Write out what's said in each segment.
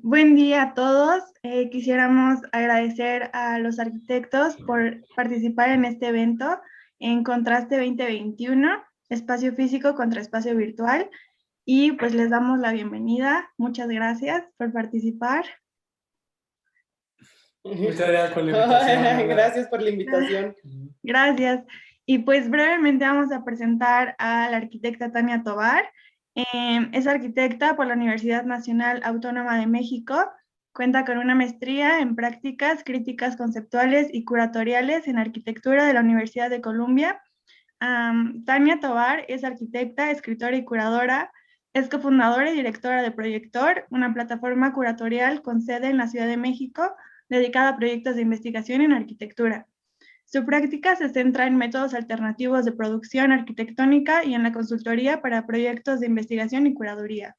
Buen día a todos. Quisiéramos agradecer a los arquitectos por participar en este evento en Contraste 2021, espacio físico contra espacio virtual. Y pues les damos la bienvenida. Muchas gracias por participar. Muchas gracias por la invitación. Gracias por la invitación. Gracias. Y pues brevemente vamos a presentar a la arquitecta Tania Tovar. Es arquitecta por la Universidad Nacional Autónoma de México. Cuenta con una maestría en prácticas críticas conceptuales y curatoriales en arquitectura de la Universidad de Columbia. Tania Tovar es arquitecta, escritora y curadora. Es cofundadora y directora de Proyector, una plataforma curatorial con sede en la Ciudad de México dedicada a proyectos de investigación en arquitectura. Su práctica se centra en métodos alternativos de producción arquitectónica y en la consultoría para proyectos de investigación y curaduría.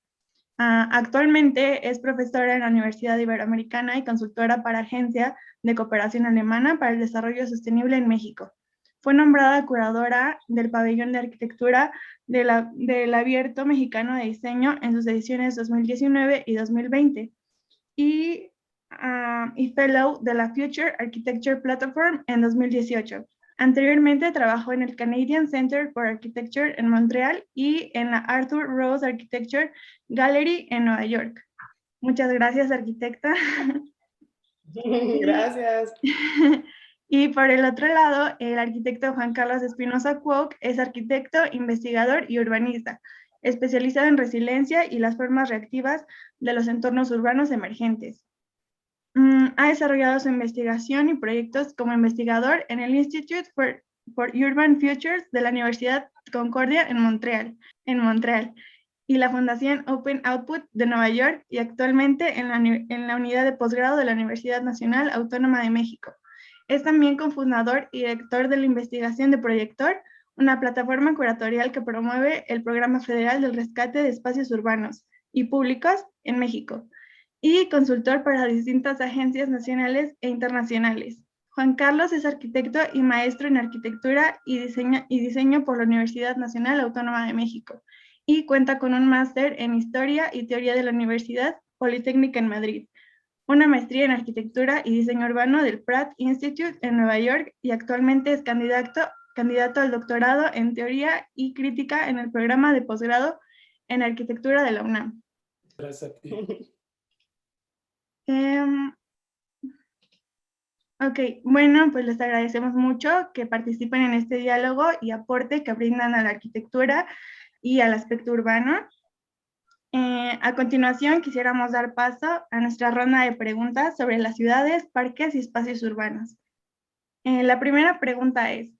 Actualmente es profesora en la Universidad Iberoamericana y consultora para Agencia de Cooperación Alemana para el Desarrollo Sostenible en México. Fue nombrada curadora del Pabellón de Arquitectura del Abierto Mexicano de Diseño en sus ediciones 2019 y 2020. Y Fellow de la Future Architecture Platform en 2018. Anteriormente trabajó en el Canadian Center for Architecture en Montreal y en la Arthur Rose Architecture Gallery en Nueva York. Muchas gracias, arquitecta. Gracias. Y por el otro lado, el arquitecto Juan Carlos Espinosa Cuoc es arquitecto, investigador y urbanista, especializado en resiliencia y las formas reactivas de los entornos urbanos emergentes. Ha desarrollado su investigación y proyectos como investigador en el Institute for Urban Futures de la Universidad Concordia en Montreal, y la Fundación Open Output de Nueva York, y actualmente en la unidad de posgrado de la Universidad Nacional Autónoma de México. Es también cofundador y director de la investigación de Proyector, una plataforma curatorial que promueve el Programa Federal del Rescate de Espacios Urbanos y Públicos en México, y consultor para distintas agencias nacionales e internacionales. Juan Carlos es arquitecto y maestro en arquitectura y diseño por la Universidad Nacional Autónoma de México, y cuenta con un máster en Historia y Teoría de la Universidad Politécnica en Madrid, una maestría en arquitectura y diseño urbano del Pratt Institute en Nueva York, y actualmente es candidato al doctorado en Teoría y Crítica en el programa de posgrado en arquitectura de la UNAM. Gracias a ti. Ok, bueno, pues les agradecemos mucho que participen en este diálogo y aporte que brindan a la arquitectura y al aspecto urbano. A continuación, quisiéramos dar paso a nuestra ronda de preguntas sobre las ciudades, parques y espacios urbanos. La primera pregunta es,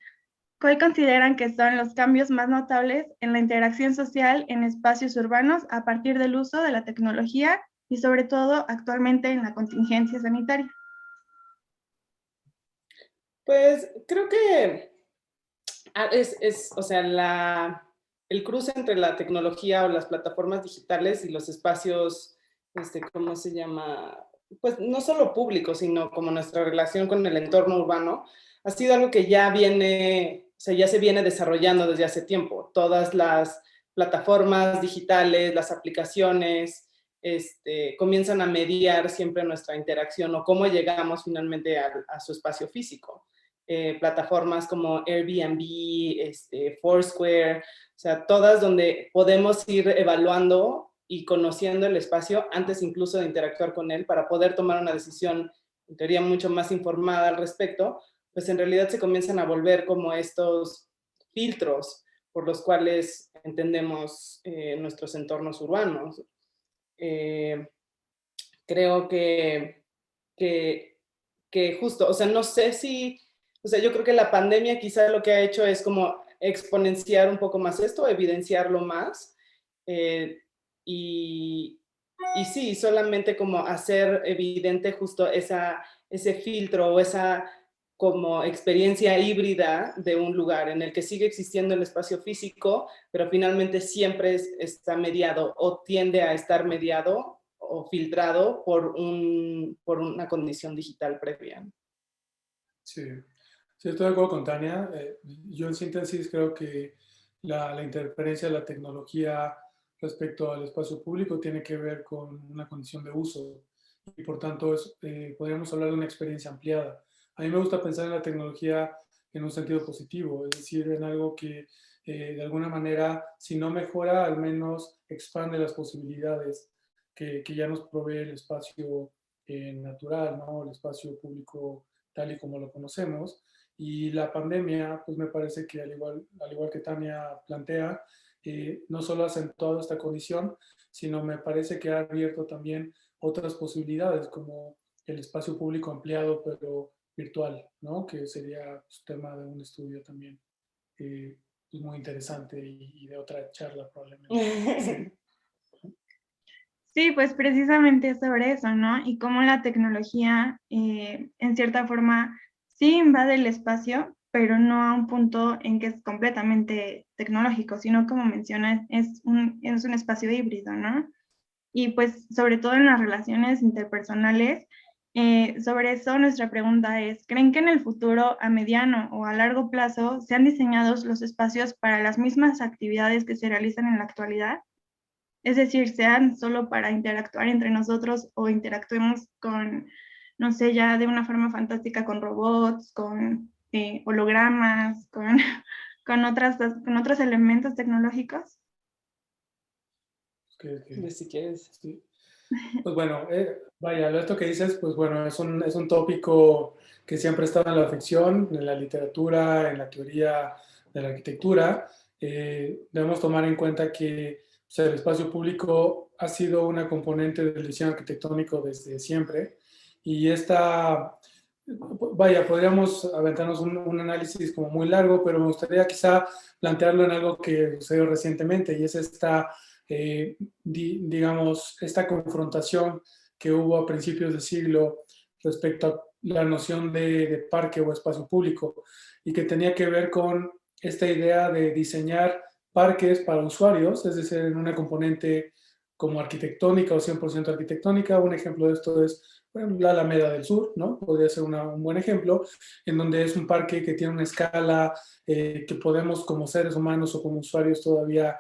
¿cuál consideran que son los cambios más notables en la interacción social en espacios urbanos a partir del uso de la tecnología y sobre todo actualmente en la contingencia sanitaria? Pues creo que o sea, el cruce entre la tecnología o las plataformas digitales y los espacios, ¿cómo se llama? Pues no solo públicos, sino como nuestra relación con el entorno urbano, ha sido algo que ya viene, o sea, ya se viene desarrollando desde hace tiempo. Todas las plataformas digitales, las aplicaciones, comienzan a mediar siempre nuestra interacción o cómo llegamos finalmente a su espacio físico. Plataformas como Airbnb, Foursquare, o sea, todas donde podemos ir evaluando y conociendo el espacio antes incluso de interactuar con él para poder tomar una decisión, en teoría, mucho más informada al respecto, pues en realidad se comienzan a volver como estos filtros por los cuales entendemos nuestros entornos urbanos. Creo que justo, o sea, no sé si, o sea, yo creo que la pandemia quizá lo que ha hecho es como exponenciar un poco más esto, evidenciarlo más, y sí, solamente como hacer evidente justo ese filtro o esa como experiencia híbrida de un lugar en el que sigue existiendo el espacio físico, pero finalmente siempre está mediado o tiende a estar mediado o filtrado por una condición digital previa. Sí, sí, estoy de acuerdo con Tania. Yo en síntesis creo que la interferencia de la tecnología, respecto al espacio público tiene que ver con una condición de uso y por tanto podríamos hablar de una experiencia ampliada. A mí me gusta pensar en la tecnología en un sentido positivo, es decir, en algo que de alguna manera, si no mejora, al menos expande las posibilidades que ya nos provee el espacio natural, ¿no? El espacio público tal y como lo conocemos. Y la pandemia, pues me parece que al igual que Tania plantea, no solo ha acentuado esta condición, sino me parece que ha abierto también otras posibilidades, como el espacio público ampliado, pero virtual, ¿no? Que sería pues, tema de un estudio también muy interesante y de otra charla probablemente. Sí. Sí, pues precisamente sobre eso, ¿no? Y cómo la tecnología, en cierta forma, sí invade el espacio, pero no a un punto en que es completamente tecnológico, sino como mencionas, es un espacio híbrido, ¿no? Y pues sobre todo en las relaciones interpersonales, sobre eso nuestra pregunta es, ¿creen que en el futuro, a mediano o a largo plazo, sean diseñados los espacios para las mismas actividades que se realizan en la actualidad? Es decir, sean solo para interactuar entre nosotros o interactuemos con, no sé, ya de una forma fantástica con robots, con hologramas, con otros elementos tecnológicos. Si quieres. Sí. Pues bueno, vaya, esto que dices, pues bueno, es un tópico que siempre ha estado en la ficción, en la literatura, en la teoría de la arquitectura. Debemos tomar en cuenta que o sea, el espacio público ha sido una componente del diseño arquitectónico desde siempre y esta, vaya, podríamos aventarnos un análisis como muy largo, pero me gustaría quizá plantearlo en algo que sucedió recientemente y es esta digamos, esta confrontación que hubo a principios del siglo respecto a la noción de parque o espacio público y que tenía que ver con esta idea de diseñar parques para usuarios, es decir, en una componente como arquitectónica o 100% arquitectónica. Un ejemplo de esto es bueno, la Alameda del Sur, ¿no? Podría ser un buen ejemplo, en donde es un parque que tiene una escala que podemos como seres humanos o como usuarios todavía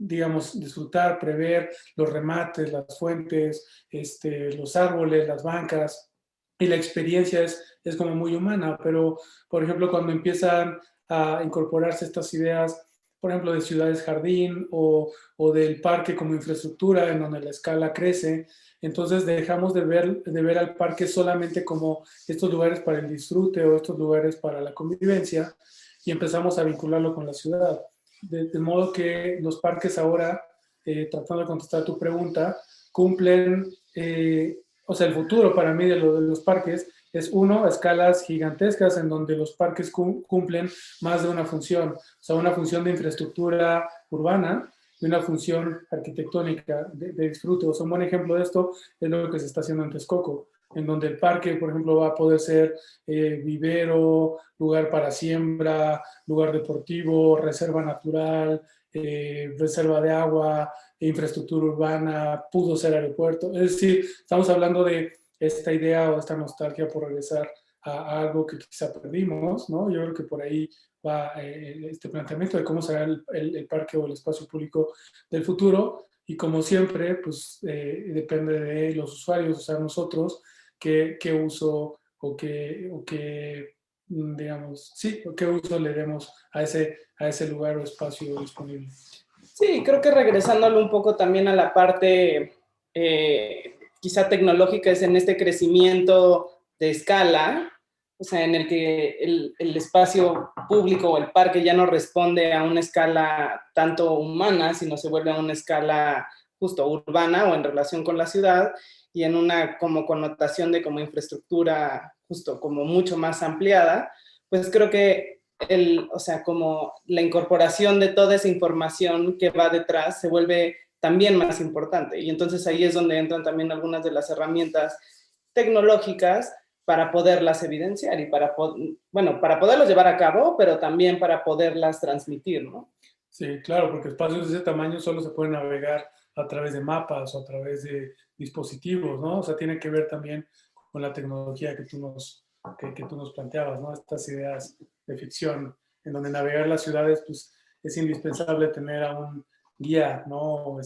digamos, disfrutar, prever los remates, las fuentes, los árboles, las bancas, y la experiencia es como muy humana, pero, por ejemplo, cuando empiezan a incorporarse estas ideas, por ejemplo, de ciudades jardín o del parque como infraestructura, en donde la escala crece, entonces dejamos de ver al parque solamente como estos lugares para el disfrute o estos lugares para la convivencia y empezamos a vincularlo con la ciudad. De modo que los parques ahora, tratando de contestar tu pregunta, cumplen, o sea, el futuro para mí de los parques es uno, escalas gigantescas en donde los parques cumplen más de una función, o sea, una función de infraestructura urbana y una función arquitectónica de disfrute. O sea, un buen ejemplo de esto es lo que se está haciendo en Texcoco, en donde el parque, por ejemplo, va a poder ser vivero, lugar para siembra, lugar deportivo, reserva natural, reserva de agua, infraestructura urbana, pudo ser aeropuerto. Es decir, estamos hablando de esta idea o esta nostalgia por regresar a algo que quizá perdimos, ¿no? Yo creo que por ahí va este planteamiento de cómo será el parque o el espacio público del futuro. Y como siempre, pues depende de los usuarios, o sea, nosotros, qué uso o qué, digamos, sí, qué uso le demos a ese lugar o espacio disponible. Sí, creo que regresándolo un poco también a la parte quizá tecnológica, es en este crecimiento de escala, o sea, en el que el espacio público o el parque ya no responde a una escala tanto humana, sino se vuelve a una escala justo urbana o en relación con la ciudad y en una como connotación de como infraestructura justo como mucho más ampliada, pues creo que o sea, como la incorporación de toda esa información que va detrás se vuelve también más importante. Y entonces ahí es donde entran también algunas de las herramientas tecnológicas para poderlas evidenciar y bueno, para poderlas llevar a cabo, pero también para poderlas transmitir, ¿no? Sí, claro, porque espacios de ese tamaño solo se pueden navegar a través de mapas o a través de dispositivos, ¿no? O sea, tiene que ver también con la tecnología que tú nos planteabas, ¿no? Estas ideas de ficción, en donde navegar las ciudades, pues es indispensable tener a un guía, no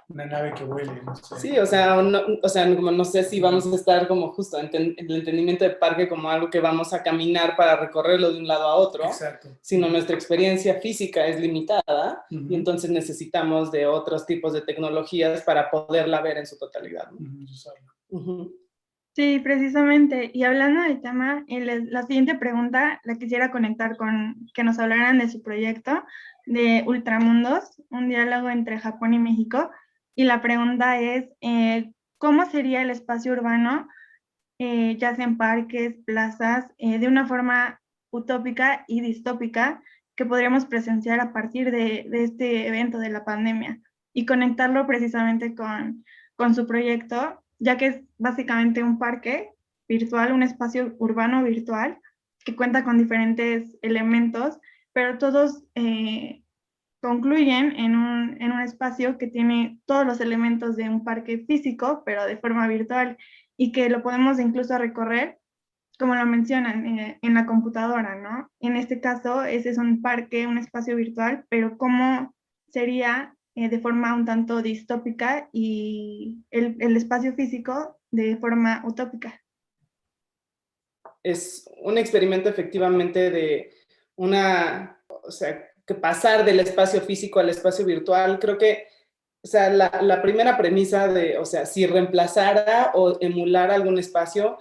una nave que vuele, no sé. Sí, o sea, como no sé si vamos a estar como justo en el entendimiento de parque como algo que vamos a caminar para recorrerlo de un lado a otro. Exacto. Sino nuestra experiencia física es limitada y entonces necesitamos de otros tipos de tecnologías para poderla ver en su totalidad, ¿no? Sí, precisamente. Y hablando del tema, la siguiente pregunta la quisiera conectar con que nos hablaran de su proyecto de Ultramundos, un diálogo entre Japón y México. Y la pregunta es, ¿cómo sería el espacio urbano, ya sea en parques, plazas, de una forma utópica y distópica que podríamos presenciar a partir de este evento de la pandemia? Y conectarlo precisamente con su proyecto, ya que es básicamente un parque virtual, un espacio urbano virtual que cuenta con diferentes elementos, pero todos concluyen en un espacio que tiene todos los elementos de un parque físico, pero de forma virtual, y que lo podemos incluso recorrer, como lo mencionan, en la computadora, ¿no? En este caso, ese es un parque, un espacio virtual, pero ¿cómo sería de forma un tanto distópica y el espacio físico de forma utópica? Es un experimento efectivamente de o sea, que pasar del espacio físico al espacio virtual. Creo que, o sea, la primera premisa de, o sea, si reemplazara o emulara algún espacio,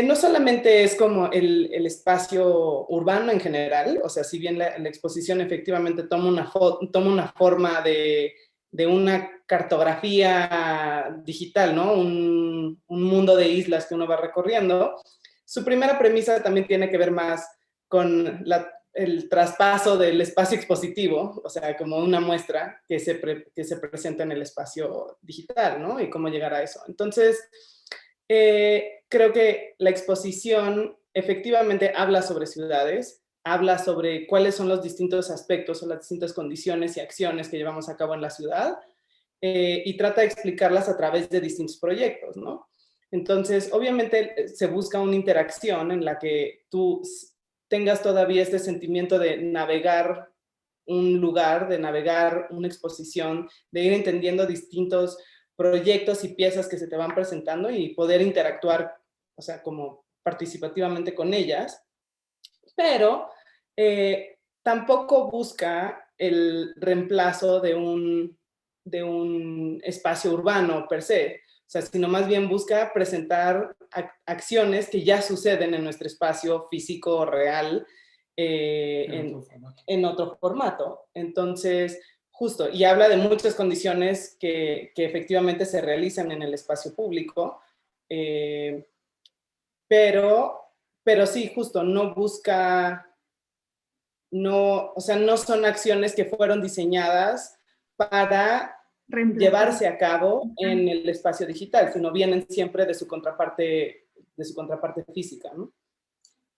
no solamente es como el espacio urbano en general, o sea, si bien la exposición efectivamente toma una forma de una cartografía digital, ¿no? Un mundo de islas que uno va recorriendo. Su primera premisa también tiene que ver más con el traspaso del espacio expositivo, o sea, como una muestra que se presenta en el espacio digital, ¿no? Y cómo llegar a eso. Entonces, creo que la exposición efectivamente habla sobre ciudades, habla sobre cuáles son los distintos aspectos o las distintas condiciones y acciones que llevamos a cabo en la ciudad, y trata de explicarlas a través de distintos proyectos, ¿no? Entonces, obviamente se busca una interacción en la que tú tengas todavía este sentimiento de navegar un lugar, de navegar una exposición, de ir entendiendo distintos proyectos y piezas que se te van presentando y poder interactuar, o sea, como participativamente con ellas, pero tampoco busca el reemplazo de un espacio urbano per se, o sea, sino más bien busca presentar acciones que ya suceden en nuestro espacio físico real, en otro formato. Entonces, justo, y habla de muchas condiciones que efectivamente se realizan en el espacio público, pero sí, justo, no busca, o sea, no son acciones que fueron diseñadas para llevarse a cabo en el espacio digital, sino vienen siempre de su contraparte física, ¿no?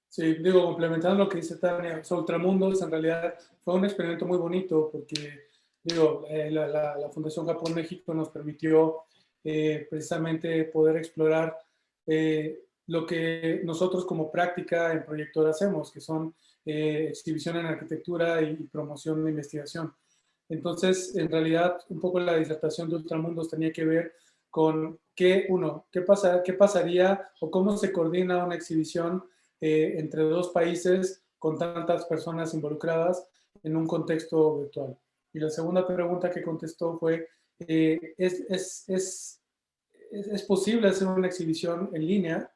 Sí, digo, complementando lo que dice Tania, Ultramundos en realidad fue un experimento muy bonito porque, digo, la Fundación Japón México nos permitió precisamente poder explorar lo que nosotros como práctica en Proyector hacemos, que son exhibición en arquitectura y promoción de investigación. Entonces, en realidad, un poco la disertación de Ultramundos tenía que ver con qué pasaría o cómo se coordina una exhibición entre dos países con tantas personas involucradas en un contexto virtual. Y la segunda pregunta que contestó fue, ¿es posible hacer una exhibición en línea?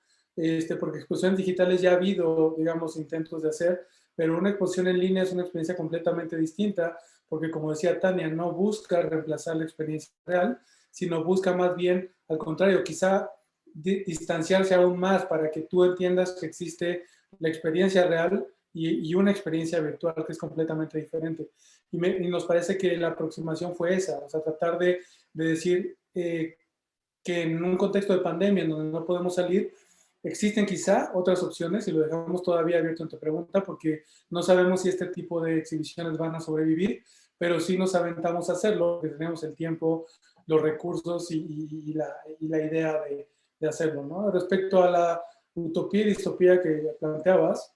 Porque exposiciones digitales ya ha habido, digamos, intentos de hacer, pero una exposición en línea es una experiencia completamente distinta, porque como decía Tania, no busca reemplazar la experiencia real, sino busca más bien, al contrario, quizá distanciarse aún más para que tú entiendas que existe la experiencia real y una experiencia virtual que es completamente diferente. Y nos parece que la aproximación fue esa, o sea, tratar de decir que en un contexto de pandemia en donde no podemos salir, existen quizá otras opciones y lo dejamos todavía abierto en tu pregunta porque no sabemos si este tipo de exhibiciones van a sobrevivir, pero sí nos aventamos a hacerlo, porque tenemos el tiempo, los recursos y la idea de hacerlo, ¿no? Respecto a la utopía y distopía que planteabas,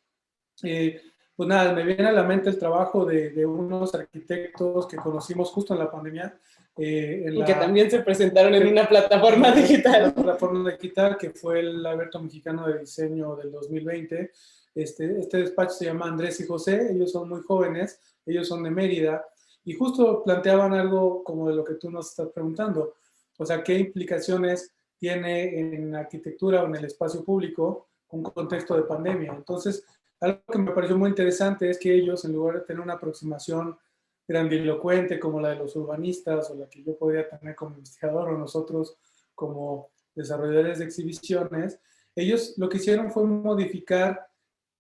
Pues nada, me viene a la mente el trabajo de unos arquitectos que conocimos justo en la pandemia. Y que también se presentaron en una plataforma digital. Una plataforma digital que fue el Alberto Mexicano de Diseño del 2020. Este despacho se llama Andrés y José, ellos son muy jóvenes, ellos son de Mérida, y justo planteaban algo como de lo que tú nos estás preguntando. O sea, ¿qué implicaciones tiene en la arquitectura o en el espacio público un contexto de pandemia? Entonces, algo que me pareció muy interesante es que ellos, en lugar de tener una aproximación grandilocuente como la de los urbanistas o la que yo podría tener como investigador o nosotros como desarrolladores de exhibiciones, ellos lo que hicieron fue modificar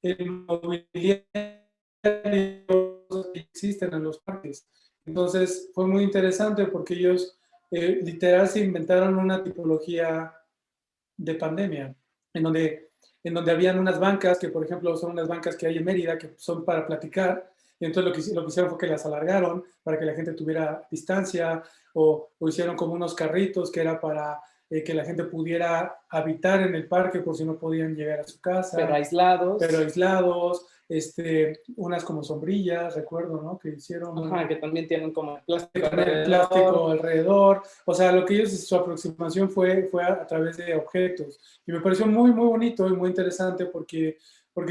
el mobiliario que existen en los parques. Entonces fue muy interesante porque ellos literal se inventaron una tipología de pandemia, en donde habían unas bancas, que por ejemplo son unas bancas que hay en Mérida, que son para platicar, y entonces lo que hicieron fue que las alargaron para que la gente tuviera distancia, o hicieron como unos carritos que era para que la gente pudiera habitar en el parque por si no podían llegar a su casa. Pero aislados. Pero aislados, unas como sombrillas, recuerdo, ¿no? Que hicieron. Ajá, que también tienen como plástico alrededor. O sea, lo que ellos, su aproximación fue a través de objetos. Y me pareció muy, muy bonito y muy interesante porque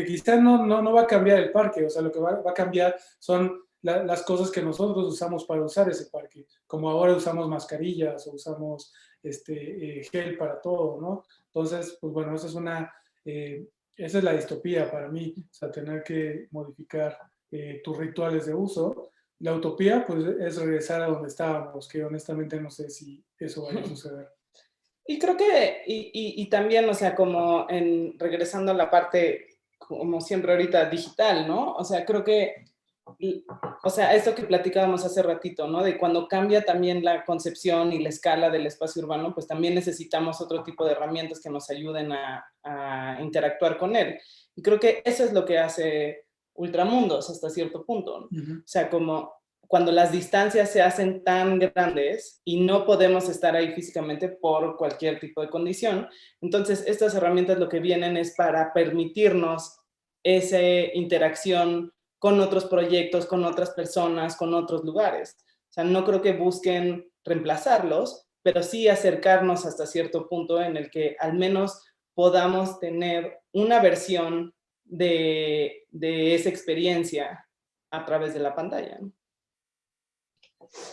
quizás no va a cambiar el parque. O sea, lo que va a cambiar son las cosas que nosotros usamos para usar ese parque. Como ahora usamos mascarillas o usamos gel para todo, ¿no? Entonces, pues bueno, esa es la distopía para mí, o sea, tener que modificar tus rituales de uso. La utopía, pues, es regresar a donde estábamos, que honestamente no sé si eso vaya a suceder. Y creo que, y también, o sea, como regresando a la parte, como siempre ahorita, digital, ¿no? O sea, creo que, o sea, esto que platicábamos hace ratito, ¿no? De cuando cambia también la concepción y la escala del espacio urbano, pues también necesitamos otro tipo de herramientas que nos ayuden a interactuar con él. Y creo que eso es lo que hace Ultramundos hasta cierto punto, ¿no? Uh-huh. O sea, como cuando las distancias se hacen tan grandes y no podemos estar ahí físicamente por cualquier tipo de condición, entonces estas herramientas lo que vienen es para permitirnos esa interacción con otros proyectos, con otras personas, con otros lugares. O sea, no creo que busquen reemplazarlos, pero sí acercarnos hasta cierto punto en el que al menos podamos tener una versión de esa experiencia a través de la pantalla, ¿no?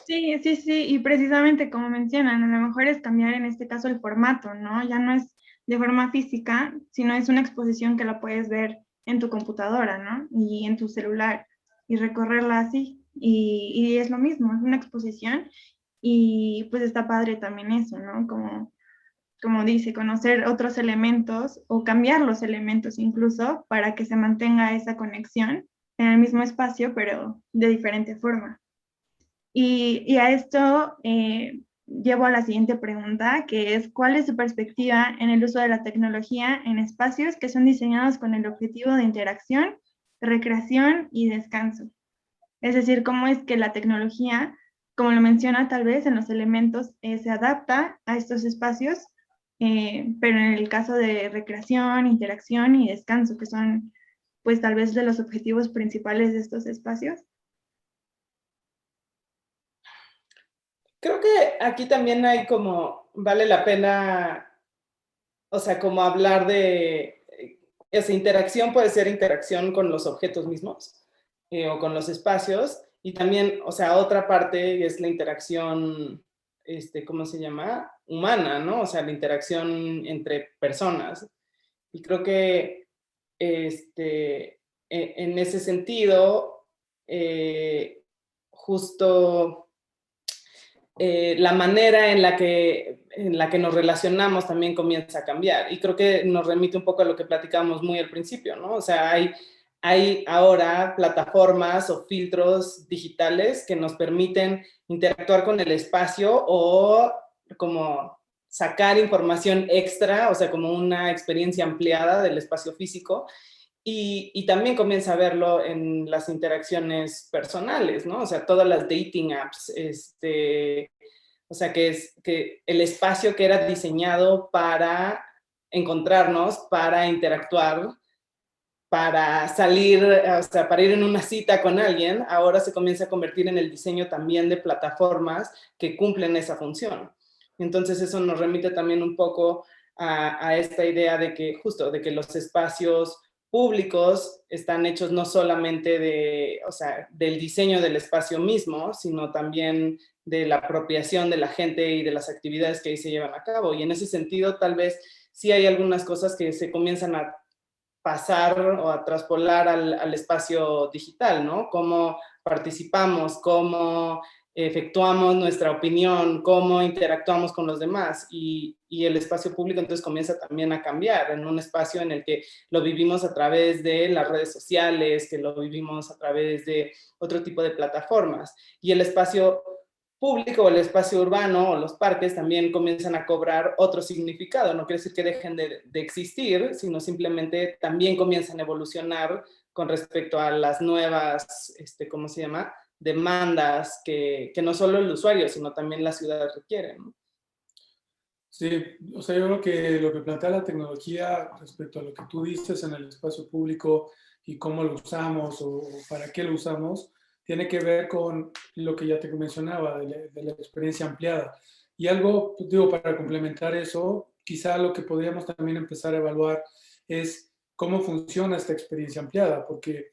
Sí, sí, sí, y precisamente como mencionan, a lo mejor es cambiar en este caso el formato, ¿no? Ya no es de forma física, sino es una exposición que la puedes ver en tu computadora, ¿no? Y en tu celular, y recorrerla así, y es lo mismo, es una exposición, y pues está padre también eso, ¿no? Como dice, conocer otros elementos o cambiar los elementos incluso para que se mantenga esa conexión en el mismo espacio, pero de diferente forma. Y a esto llevo a la siguiente pregunta, que es, ¿cuál es su perspectiva en el uso de la tecnología en espacios que son diseñados con el objetivo de interacción, recreación y descanso? Es decir, ¿cómo es que la tecnología, como lo menciona tal vez en los elementos, se adapta a estos espacios, pero en el caso de recreación, interacción y descanso, que son pues tal vez de los objetivos principales de estos espacios? Creo que aquí también hay como, vale la pena, o sea, como hablar de esa interacción, puede ser interacción con los objetos mismos o con los espacios, y también, o sea, otra parte es la interacción, ¿cómo se llama? Humana, ¿no? O sea, la interacción entre personas. Y creo que en ese sentido, justo la manera en la que nos relacionamos también comienza a cambiar. Y creo que nos remite un poco a lo que platicábamos muy al principio, ¿no? O sea, hay ahora plataformas o filtros digitales que nos permiten interactuar con el espacio o como sacar información extra, o sea, como una experiencia ampliada del espacio físico. Y también comienza a verlo en las interacciones personales, ¿no? O sea, todas las dating apps, o sea, que el espacio que era diseñado para encontrarnos, para interactuar, para salir, o sea, para ir en una cita con alguien, ahora se comienza a convertir en el diseño también de plataformas que cumplen esa función. Entonces eso nos remite también un poco a esta idea de que justo, de que los espacios públicos están hechos no solamente de, o sea, del diseño del espacio mismo, sino también de la apropiación de la gente y de las actividades que ahí se llevan a cabo. Y en ese sentido, tal vez sí hay algunas cosas que se comienzan a pasar o a traspolar al espacio digital, ¿no? Cómo participamos, cómo efectuamos nuestra opinión, cómo interactuamos con los demás y el espacio público entonces comienza también a cambiar en un espacio en el que lo vivimos a través de las redes sociales, que lo vivimos a través de otro tipo de plataformas y el espacio público o el espacio urbano o los parques también comienzan a cobrar otro significado. No quiere decir que dejen de existir, sino simplemente también comienzan a evolucionar con respecto a las nuevas, ¿cómo se llama? Demandas que no solo el usuario, sino también la ciudad requiere, ¿no? Sí, o sea, yo creo que lo que plantea la tecnología respecto a lo que tú dices en el espacio público y cómo lo usamos o para qué lo usamos, tiene que ver con lo que ya te mencionaba, de la experiencia ampliada. Y algo, pues, digo, para complementar eso, quizá lo que podríamos también empezar a evaluar es cómo funciona esta experiencia ampliada, porque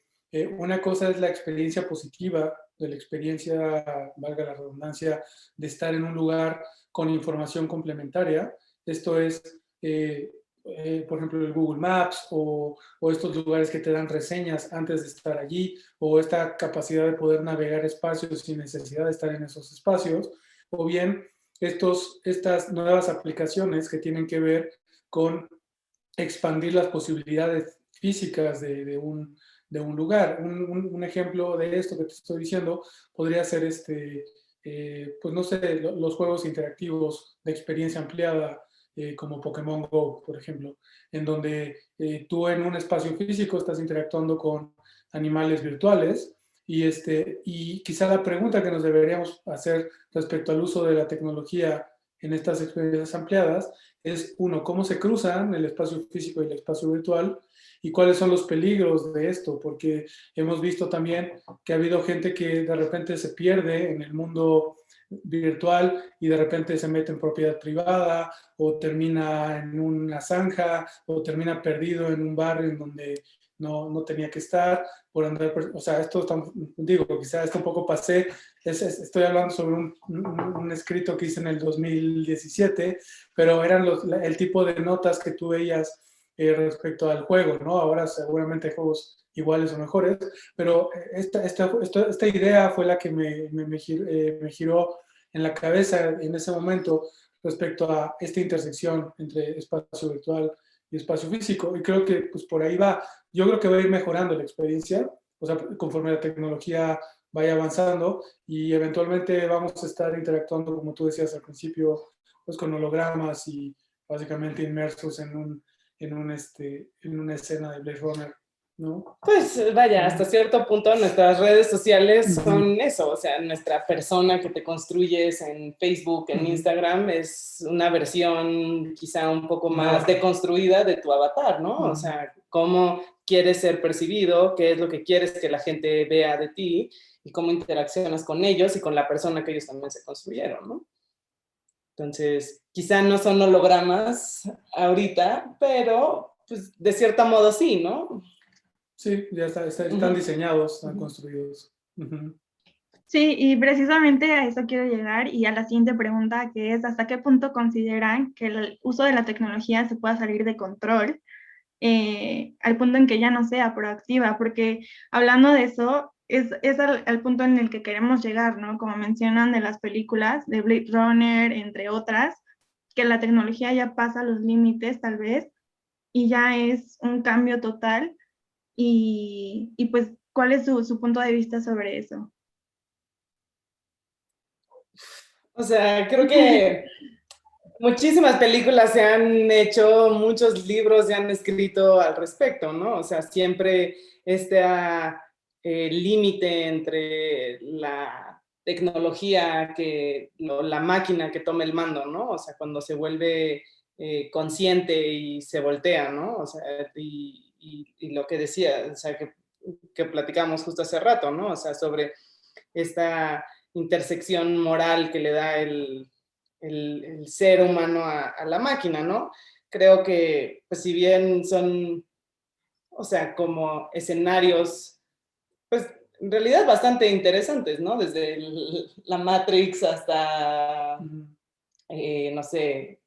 una cosa es la experiencia positiva, de la experiencia, valga la redundancia, de estar en un lugar con información complementaria. Esto es, por ejemplo, el Google Maps o estos lugares que te dan reseñas antes de estar allí, o esta capacidad de poder navegar espacios sin necesidad de estar en esos espacios, o bien estas nuevas aplicaciones que tienen que ver con expandir las posibilidades físicas de un lugar. Un ejemplo de esto que te estoy diciendo podría ser pues no sé, los juegos interactivos de experiencia ampliada, como Pokémon Go, por ejemplo, en donde tú en un espacio físico estás interactuando con animales virtuales y quizá la pregunta que nos deberíamos hacer respecto al uso de la tecnología en estas experiencias ampliadas es, uno, cómo se cruzan el espacio físico y el espacio virtual y cuáles son los peligros de esto, porque hemos visto también que ha habido gente que de repente se pierde en el mundo virtual y de repente se mete en propiedad privada o termina en una zanja o termina perdido en un barrio en donde no tenía que estar por andar, o sea, esto digo, quizá esto un poco pasé, estoy hablando sobre un escrito que hice en el 2017, pero eran el tipo de notas que tú veías respecto al juego, ¿no? Ahora seguramente hay juegos iguales o mejores, pero esta idea fue la que me giró en la cabeza en ese momento respecto a esta intersección entre espacio virtual y espacio físico, y creo que pues por ahí va, yo creo que va a ir mejorando la experiencia, o sea, conforme la tecnología vaya avanzando y eventualmente vamos a estar interactuando, como tú decías al principio, pues con hologramas y básicamente inmersos en una escena de Blade Runner, ¿no? Pues vaya, hasta cierto punto nuestras redes sociales Ujú. son eso, o sea, nuestra persona que te construyes en Facebook, en Ujú. Instagram, es una versión quizá un poco más No. deconstruida de tu avatar, ¿no? O Ujú. sea, cómo quieres ser percibido, qué es lo que quieres que la gente vea de ti y cómo interaccionas con ellos y con la persona que ellos también se construyeron, ¿no? Entonces, quizá no son hologramas ahorita, pero pues de cierto modo sí, ¿no? Sí, ya están Ujú, diseñados, están ujú. construidos. Ujú. Sí, y precisamente a eso quiero llegar y a la siguiente pregunta, que es ¿hasta qué punto consideran que el uso de la tecnología se pueda salir de control al punto en que ya no sea proactiva? Porque hablando de eso, es al punto en el que queremos llegar, ¿no? Como mencionan de las películas de Blade Runner, entre otras, que la tecnología ya pasa los límites tal vez y ya es un cambio total y pues, ¿cuál es su punto de vista sobre eso? O sea, creo que muchísimas películas se han hecho, muchos libros se han escrito al respecto, ¿no? O sea, siempre este límite entre la tecnología la máquina que toma el mando, ¿no? O sea, cuando se vuelve consciente y se voltea, ¿no? O sea, y lo que decía, o sea, que platicamos justo hace rato, ¿no? O sea, sobre esta intersección moral que le da el ser humano a la máquina, ¿no? Creo que, pues si bien son, o sea, como escenarios, pues en realidad bastante interesantes, ¿no? Desde la Matrix hasta, no sé,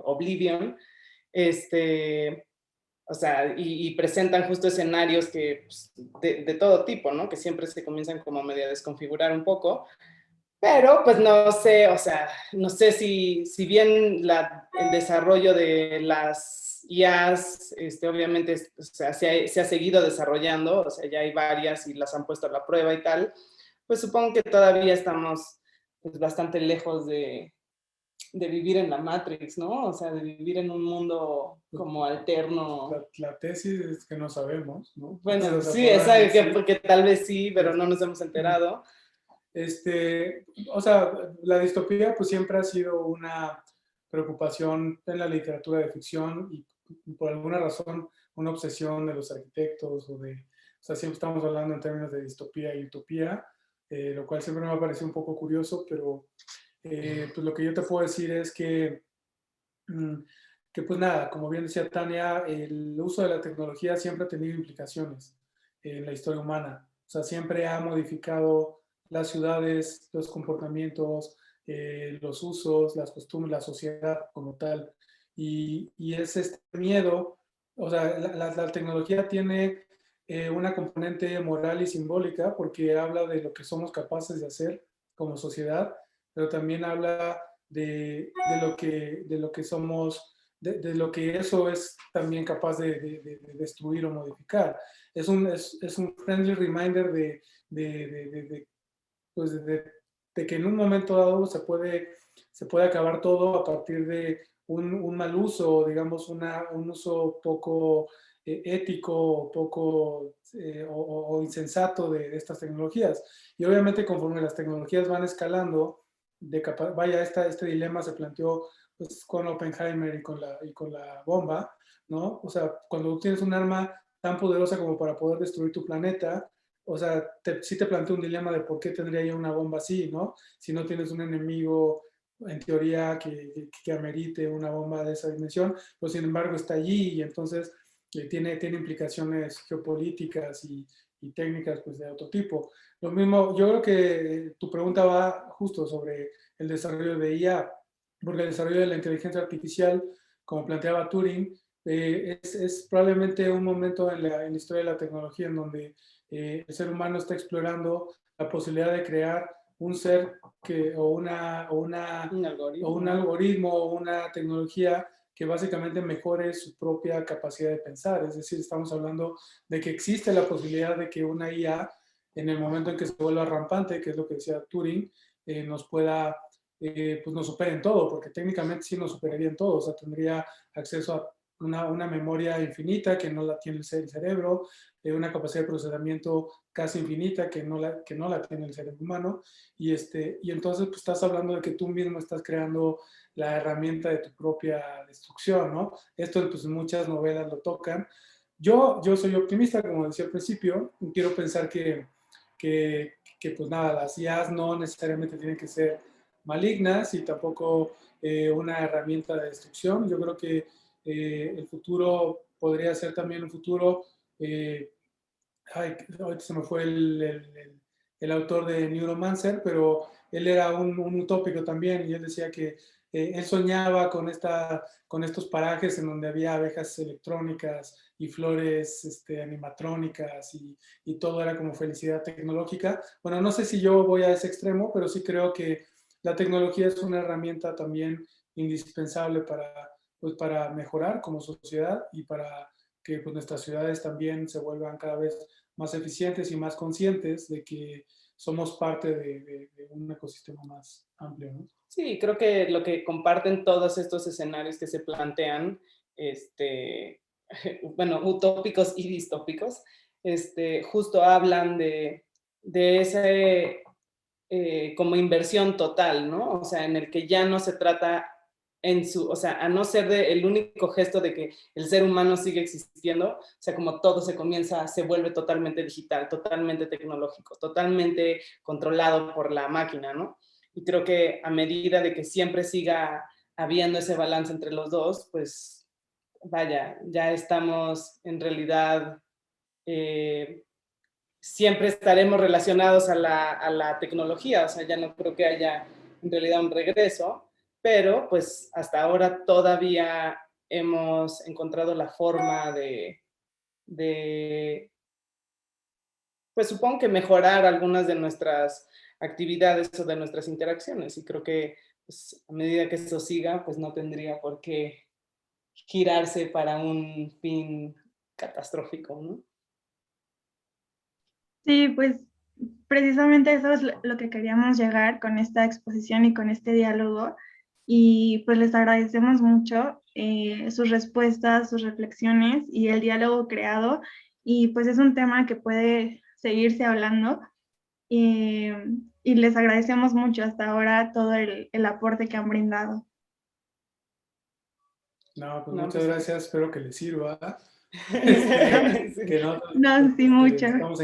Oblivion, o sea, y presentan justo escenarios que, pues, de todo tipo, ¿no? Que siempre se comienzan como medio a desconfigurar un poco, pero pues no sé, o sea, no sé si bien el desarrollo de las IAs, obviamente, o sea, se ha seguido desarrollando, o sea, ya hay varias y las han puesto a la prueba y tal, pues supongo que todavía estamos pues, bastante lejos de vivir en la Matrix, ¿no? O sea, de vivir en un mundo como alterno. La tesis es que no sabemos, ¿no? Bueno, O sea, sí, exacto, sí. porque tal vez sí, pero no nos hemos enterado. O sea, la distopía pues siempre ha sido una preocupación en la literatura de ficción y por alguna razón una obsesión de los arquitectos o sea, siempre estamos hablando en términos de distopía y utopía, lo cual siempre me ha parecido un poco curioso, pero pues lo que yo te puedo decir es mm, que pues nada, como bien decía Tania, el uso de la tecnología siempre ha tenido implicaciones en la historia humana. O sea, siempre ha modificado las ciudades, los comportamientos, los usos, las costumbres, la sociedad como tal. Y es este miedo, o sea, la tecnología tiene una componente moral y simbólica porque habla de lo que somos capaces de hacer como sociedad, pero también habla de lo que somos, de lo que eso es también capaz de destruir o modificar. Es un friendly reminder pues de que en un momento dado se puede acabar todo a partir de un mal uso, digamos, un uso poco ético, poco o insensato de estas tecnologías. Y obviamente conforme las tecnologías van escalando, vaya, este dilema se planteó pues, con Oppenheimer y con la bomba, ¿no? O sea, cuando tú tienes un arma tan poderosa como para poder destruir tu planeta, o sea, sí te plantea un dilema de por qué tendría yo una bomba así, ¿no? Si no tienes un enemigo, en teoría, que amerite una bomba de esa dimensión, pero sin embargo está allí y entonces tiene implicaciones geopolíticas y técnicas pues, de otro tipo. Lo mismo, yo creo que tu pregunta va justo sobre el desarrollo de IA, porque el desarrollo de la inteligencia artificial, como planteaba Turing, es probablemente un momento en la historia de la tecnología en donde el ser humano está explorando la posibilidad de crear un ser un algoritmo o una tecnología que básicamente mejore su propia capacidad de pensar. Es decir, estamos hablando de que existe la posibilidad de que una IA, en el momento en que se vuelva rampante, que es lo que decía Turing, nos pueda, pues nos supere en todo, porque técnicamente sí nos superaría en todo, o sea, tendría acceso a una memoria infinita que no la tiene el cerebro, una capacidad de procesamiento casi infinita que no la tiene el cerebro humano, y entonces pues, estás hablando de que tú mismo estás creando la herramienta de tu propia destrucción, ¿no? Esto pues muchas novelas lo tocan. Yo soy optimista, como decía al principio, quiero pensar que pues nada, las IAs no necesariamente tienen que ser malignas y tampoco una herramienta de destrucción. Yo creo que el futuro podría ser también un futuro, ay, se me fue el autor de Neuromancer, pero él era un utópico también y él decía que él soñaba con estos parajes en donde había abejas electrónicas y flores animatrónicas y todo era como felicidad tecnológica. Bueno, no sé si yo voy a ese extremo, pero sí creo que la tecnología es una herramienta también indispensable pues, para mejorar como sociedad y para que pues, nuestras ciudades también se vuelvan cada vez más eficientes y más conscientes de que somos parte de un ecosistema más amplio, ¿no? Sí, creo que lo que comparten todos estos escenarios que se plantean, bueno, utópicos y distópicos, justo hablan de ese como inversión total, ¿no? O sea, en el que ya no se trata o sea, a no ser el único gesto de que el ser humano sigue existiendo, o sea, como todo se vuelve totalmente digital, totalmente tecnológico, totalmente controlado por la máquina, ¿no? Y creo que a medida de que siempre siga habiendo ese balance entre los dos, pues vaya, ya estamos en realidad, siempre estaremos relacionados a la tecnología, o sea, ya no creo que haya en realidad un regreso, pero pues hasta ahora todavía hemos encontrado la forma pues supongo que mejorar algunas de nuestras actividades o de nuestras interacciones, y creo que pues, a medida que eso siga, pues no tendría por qué girarse para un fin catastrófico, ¿no? Sí, pues precisamente eso es lo que queríamos llegar con esta exposición y con este diálogo. Y pues les agradecemos mucho sus respuestas, sus reflexiones y el diálogo creado. Y pues es un tema que puede seguirse hablando. Y les agradecemos mucho hasta ahora todo el aporte que han brindado. No, pues No, muchas pues, gracias, espero que les sirva. Sí. Que no, No, sí, mucho. Estamos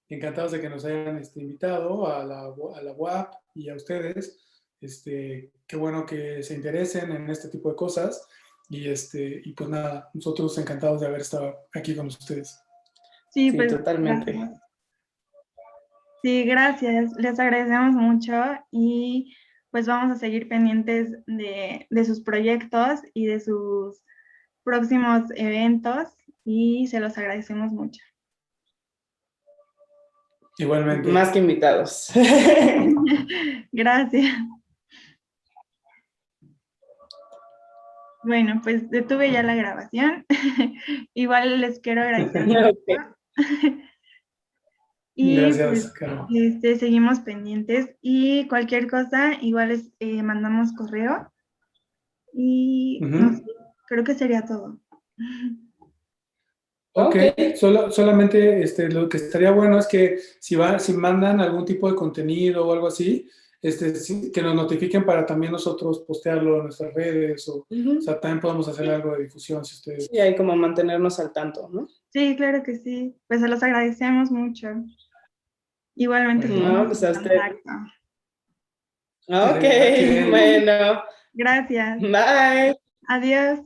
encantados de que nos hayan invitado a la UAP y a ustedes. Qué bueno que se interesen en este tipo de cosas. Y pues nada, nosotros encantados de haber estado aquí con ustedes. Sí, Sí, pues totalmente. gracias. Sí, gracias. Les agradecemos mucho y pues vamos a seguir pendientes de sus proyectos y de sus próximos eventos y se los agradecemos mucho. Igualmente. Más que invitados. Gracias. Bueno, pues detuve ya la grabación. Igual les quiero agradecer mucho. Okay. Y Gracias, pues, Caro. seguimos pendientes y cualquier cosa, igual les mandamos correo y no sé, creo que sería todo. Ok, solamente lo que estaría bueno es que si mandan algún tipo de contenido o algo así, que nos notifiquen para también nosotros postearlo en nuestras redes o sea, también podemos hacer algo de difusión si ustedes... Sí, hay como mantenernos al tanto, ¿no? Sí, claro que sí. Pues se los agradecemos mucho. Igualmente. No, pues a usted. Ok, Gracias. bueno. Gracias. Bye. Adiós.